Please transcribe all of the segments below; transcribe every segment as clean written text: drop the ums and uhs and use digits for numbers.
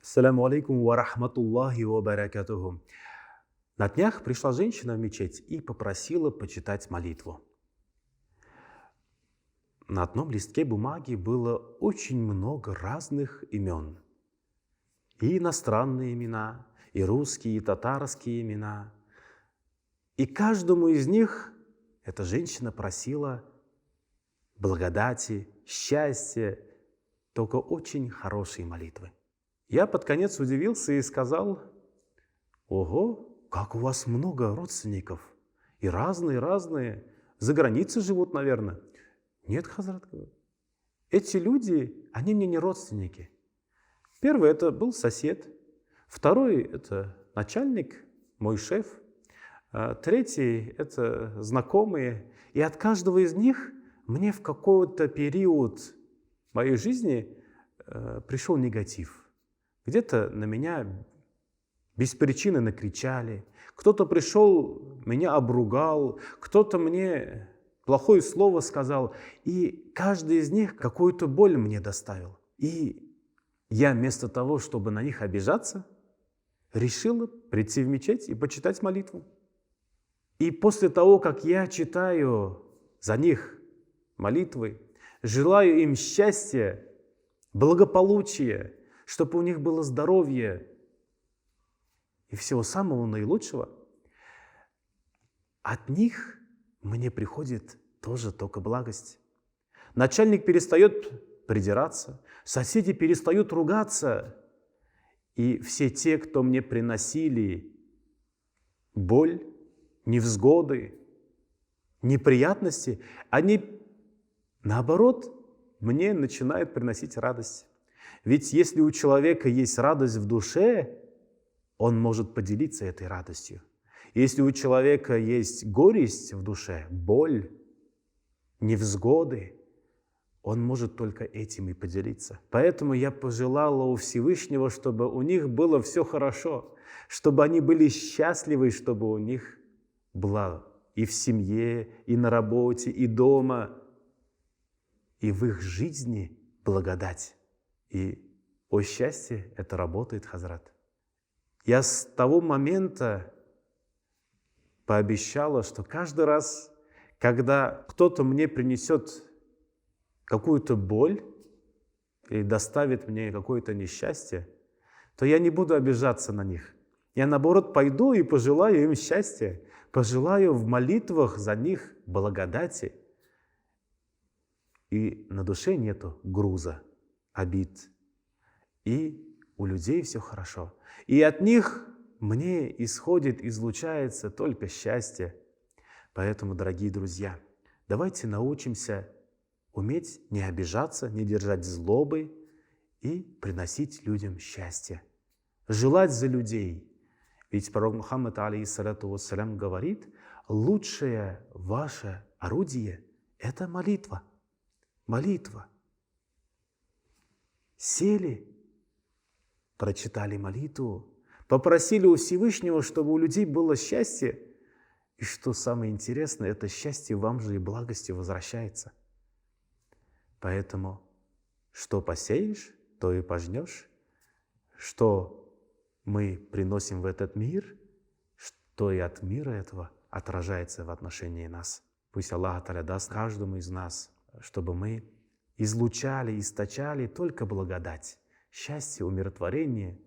Ассаляму алейкум ва рахматуллахи ва баракатуху. На днях пришла женщина в мечеть и попросила почитать молитву. На одном листке бумаги было очень много разных имен. И иностранные имена, и русские, и татарские имена. И каждому из них эта женщина просила благодати, счастья, только очень хорошие молитвы. Я под конец удивился и сказал: ого, как у вас много родственников. И разные, за границей живут, наверное. Нет, Хазрат, говорю. Эти люди, они мне не родственники. Первый это был сосед. Второй это начальник, мой шеф. Третий это знакомые. И от каждого из них мне в какой-то период моей жизни пришел негатив. Где-то на меня без причины накричали, кто-то пришел, меня обругал, кто-то мне плохое слово сказал, и каждый из них какую-то боль мне доставил. И я вместо того, чтобы на них обижаться, решила прийти в мечеть и почитать молитву. И после того, как я читаю за них молитвы, желаю им счастья, благополучия, чтобы у них было здоровье и всего самого наилучшего, от них мне приходит тоже только благость. Начальник перестает придираться, соседи перестают ругаться, и все те, кто мне приносили боль, невзгоды, неприятности, они, наоборот, мне начинают приносить радость. Ведь если у человека есть радость в душе, он может поделиться этой радостью. Если у человека есть горесть в душе, боль, невзгоды, он может только этим и поделиться. Поэтому я пожелала у Всевышнего, чтобы у них было все хорошо, чтобы они были счастливы, чтобы у них было и в семье, и на работе, и дома, и в их жизни благодать. И о счастье это работает, Хазрат. Я с того момента пообещала, что каждый раз, когда кто-то мне принесет какую-то боль или доставит мне какое-то несчастье, то я не буду обижаться на них. Я, наоборот, пойду и пожелаю им счастья, пожелаю в молитвах за них благодати. И на душе нету груза, обид. И у людей все хорошо. И от них мне исходит, излучается только счастье. Поэтому, дорогие друзья, давайте научимся уметь не обижаться, не держать злобы и приносить людям счастье. Желать за людей. Ведь пророк Мухаммад, алейхиссалату вассалям, говорит, лучшее ваше орудие – это молитва. Молитва. Сели, прочитали молитву, попросили у Всевышнего, чтобы у людей было счастье. И что самое интересное, это счастье вам же и благостью возвращается. Поэтому, что посеешь, то и пожнешь. Что мы приносим в этот мир, что и от мира этого отражается в отношении нас. Пусть Аллах Та'аля даст каждому из нас, чтобы мы излучали, источали только благодать, счастье, умиротворение,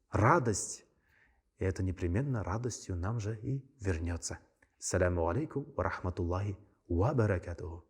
радость. И это непременно радостью нам же и вернется. Ассаляму алейкум ва рахматуллахи ва баракатуху.